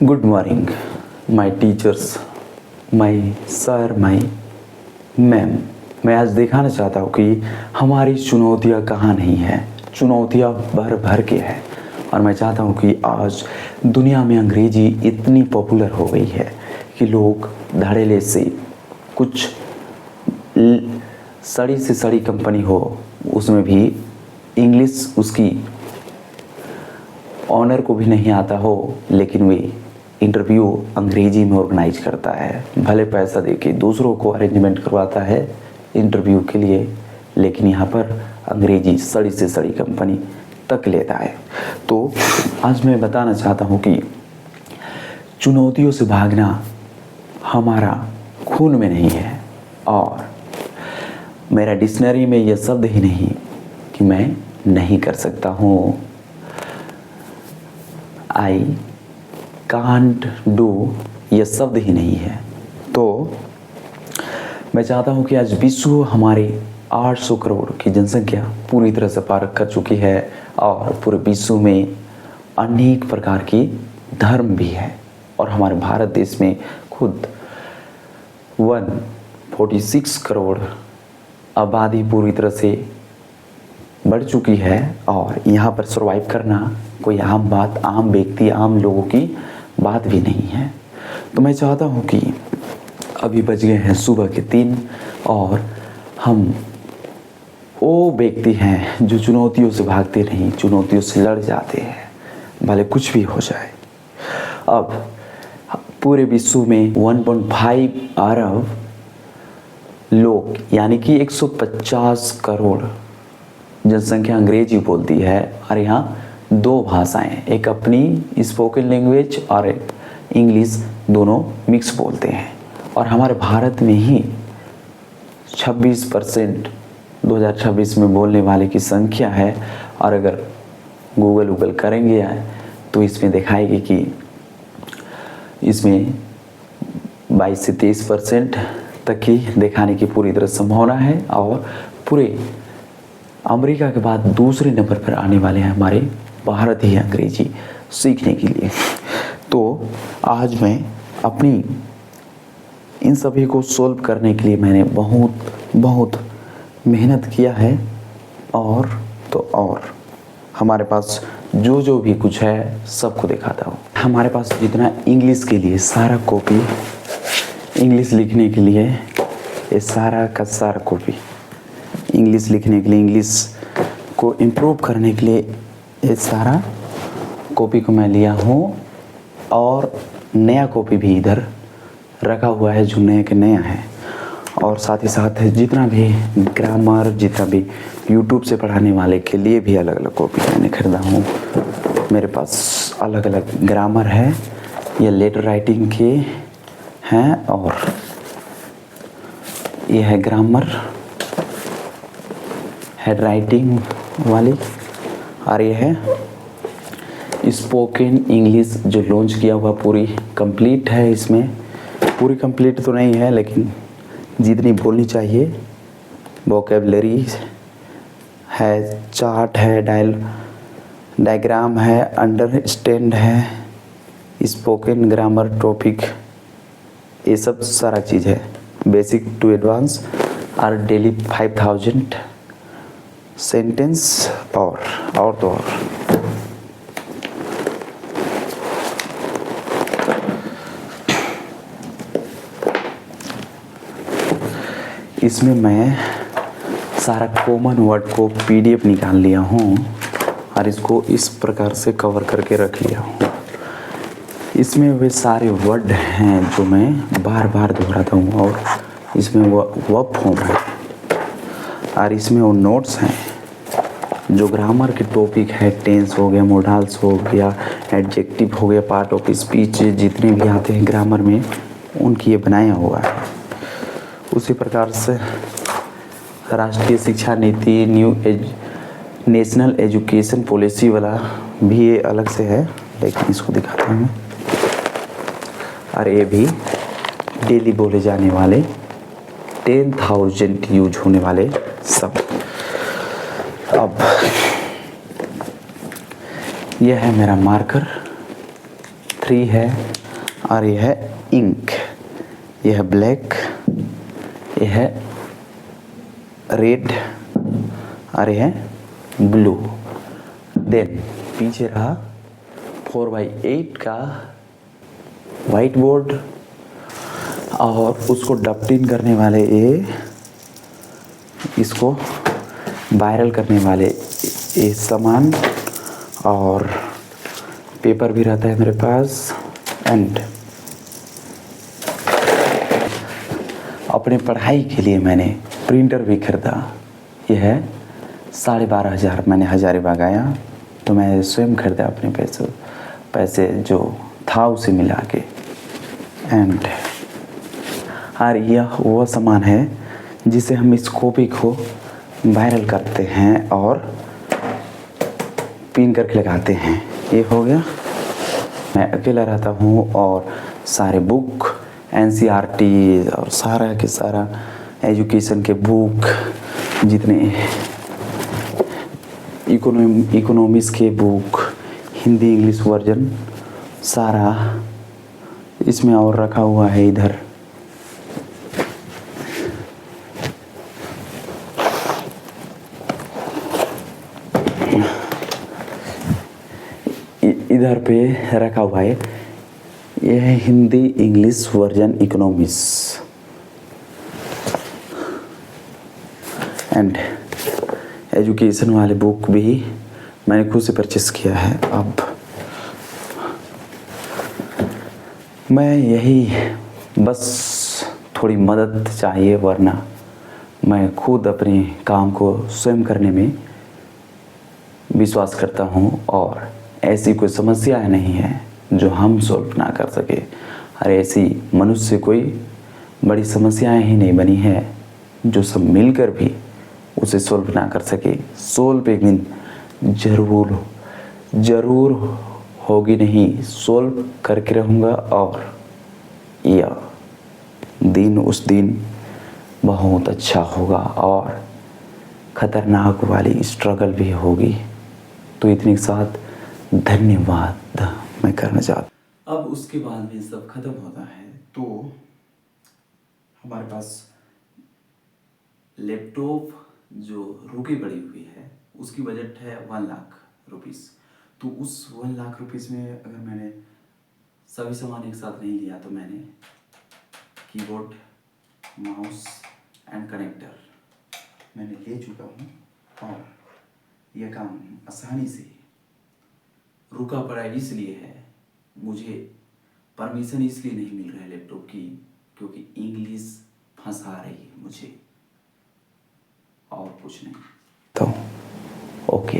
Good morning my teachers, my sir, my ma'am. मैं आज दिखाना चाहता हूँ कि हमारी चुनौतियाँ कहाँ नहीं हैं। चुनौतियाँ भर भर के हैं। और मैं चाहता हूँ कि आज दुनिया में अंग्रेजी इतनी पॉपुलर हो गई है कि लोग धड़ल्ले से कुछ सड़ी से सड़ी कंपनी हो, उसमें भी इंग्लिश उसकी ऑनर को भी नहीं आता हो, लेकिन वे इंटरव्यू अंग्रेजी में ऑर्गेनाइज करता है। भले पैसा देके दूसरों को अरेंजमेंट करवाता है इंटरव्यू के लिए, लेकिन यहाँ पर अंग्रेजी सड़ी से सड़ी कंपनी तक लेता है। तो आज मैं बताना चाहता हूँ कि चुनौतियों से भागना हमारा खून में नहीं है, और मेरा डिक्शनरी में यह शब्द ही नहीं कि मैं नहीं कर सकता हूँ। आई कांट डू यह शब्द ही नहीं है। तो मैं चाहता हूँ कि आज विश्व हमारे 800 करोड़ की जनसंख्या पूरी तरह से पार कर चुकी है, और पूरे विश्व में अनेक प्रकार की धर्म भी है, और हमारे भारत देश में खुद 146 करोड़ आबादी पूरी तरह से बढ़ चुकी है। और यहाँ पर सर्वाइव करना कोई आम बात, आम व्यक्ति, आम लोगों की बात भी नहीं है। तो मैं चाहता हूँ कि अभी बज गए हैं सुबह के 3, और हम वो व्यक्ति हैं जो चुनौतियों से भागते नहीं, चुनौतियों से लड़ जाते हैं, भले कुछ भी हो जाए। अब पूरे विश्व में 1.5 अरब लोग, यानी कि 150 करोड़ जनसंख्या अंग्रेजी बोलती है, और यहाँ 2 भाषाएं, एक अपनी स्पोकन लैंग्वेज और एक इंग्लिश, दोनों मिक्स बोलते हैं। और हमारे भारत में ही 26% 2026 में बोलने वाले की संख्या है। और अगर गूगल करेंगे तो इसमें दिखाएगी कि इसमें 22 से 23% तक की दिखाने की पूरी तरह संभावना है। और पूरे अमेरिका के बाद दूसरे नंबर पर आने वाले हैं हमारे भारत ही अंग्रेजी सीखने के लिए। तो आज मैं अपनी इन सभी को सोल्व करने के लिए मैंने बहुत मेहनत किया है। और हमारे पास जो भी कुछ है सबको दिखाता हूँ। हमारे पास जितना इंग्लिश के लिए सारा कॉपी, इंग्लिश लिखने के लिए ये सारा का सारा कॉपी, इंग्लिश लिखने के लिए, इंग्लिश को इम्प्रूव करने के लिए ये सारा कॉपी को मैं लिया हूँ। और नया कॉपी भी इधर रखा हुआ है जो नया के नया है। और साथ ही साथ जितना भी ग्रामर, जितना भी यूट्यूब से पढ़ाने वाले के लिए भी अलग अलग कॉपी मैंने खरीदा हूँ। मेरे पास अलग अलग ग्रामर है, ये लेटर राइटिंग के हैं, और ये है ग्रामर हेड राइटिंग वाली, और ये है स्पोकन इंग्लिश जो लॉन्च किया हुआ, पूरी कंप्लीट है। इसमें पूरी कंप्लीट तो नहीं है, लेकिन जितनी बोलनी चाहिए, वोकैबुलरी है, चार्ट है, डायग्राम है, अंडरस्टैंड है, स्पोकन ग्रामर टॉपिक, ये सब सारा चीज़ है। बेसिक टू एडवांस और डेली 5000 सेंटेंस और तो और। इसमें मैं सारा कॉमन वर्ड को PDF निकाल लिया हूँ, और इसको इस प्रकार से कवर करके रख लिया हूँ। इसमें वे सारे वर्ड हैं जो मैं बार बार दोहराता हूँ, और इसमें वो वर्ब फॉर्म है, और इसमें वो नोट्स हैं जो ग्रामर के टॉपिक है। टेंस हो गया, मोडाल्स हो गया, एडजेक्टिव हो गया, पार्ट ऑफ स्पीच, जितने भी आते हैं ग्रामर में, उनकी ये बनाया हुआ है। उसी प्रकार से राष्ट्रीय शिक्षा नीति, नेशनल एजुकेशन पॉलिसी वाला भी ये अलग से है, लेकिन इसको दिखाता हूँ। और ये भी डेली बोले जाने वाले 10,000 यूज होने वाले सब। अब यह है मेरा मार्कर, 3 है, और यह है इंक, यह है ब्लैक, यह है रेड, और यह है ब्लू। देन पीछे रहा 4x8 का वाइट बोर्ड, और उसको डपटिन करने वाले ये, इसको वायरल करने वाले ये सामान, और पेपर भी रहता है मेरे पास। एंड अपने पढ़ाई के लिए मैंने प्रिंटर भी खरीदा। यह है 12,500, मैंने हजारीबाग आया तो मैं स्वयं खरीदा अपने पैसे जो था उसे मिला के। एंड और यह वो सामान है जिसे हम इस कॉपी को वायरल करते हैं और पिन करके लगाते हैं। ये हो गया। मैं अकेला रहता हूँ और सारे बुक NCERT और सारा के सारा एजुकेशन के बुक, जितने इकोनॉमिक्स के बुक, हिंदी इंग्लिश वर्जन, सारा इसमें और रखा हुआ है। इधर इधर पे रखा हुआ है, यह है Hindi English version economics. And education वाले बुक भी मैंने खुद से परचेस किया है। अब मैं यही बस थोड़ी मदद चाहिए, वरना मैं खुद अपने काम को स्वयं करने में विश्वास करता हूँ, और ऐसी कोई समस्या नहीं है जो हम सॉल्व ना कर सके। और ऐसी मनुष्य से कोई बड़ी समस्याएं ही नहीं बनी है जो सब मिलकर भी उसे सॉल्व ना कर सके। सॉल्व एक दिन ज़रूर होगी, नहीं सॉल्व करके रहूँगा, और यह दिन उस दिन बहुत अच्छा होगा और ख़तरनाक वाली स्ट्रगल भी होगी। तो इतने के साथ धन्यवाद मैं करना चाहता। अब उसके बाद में सब खत्म होता है तो हमारे पास लैपटॉप जो रुकी पड़ी हुई है, उसकी बजट है 1 लाख रुपीस। तो उस 1 लाख रुपीस में अगर मैंने सभी सामान एक साथ नहीं लिया तो मैंने कीबोर्ड, माउस एंड कनेक्टर मैंने ले चुका हूँ, और यह काम आसानी से रुका पड़ा इसलिए है, मुझे परमिशन इसलिए नहीं मिल रहा है लैपटॉप की क्योंकि इंग्लिश फंसा रही है मुझे, और कुछ नहीं। तो ओके।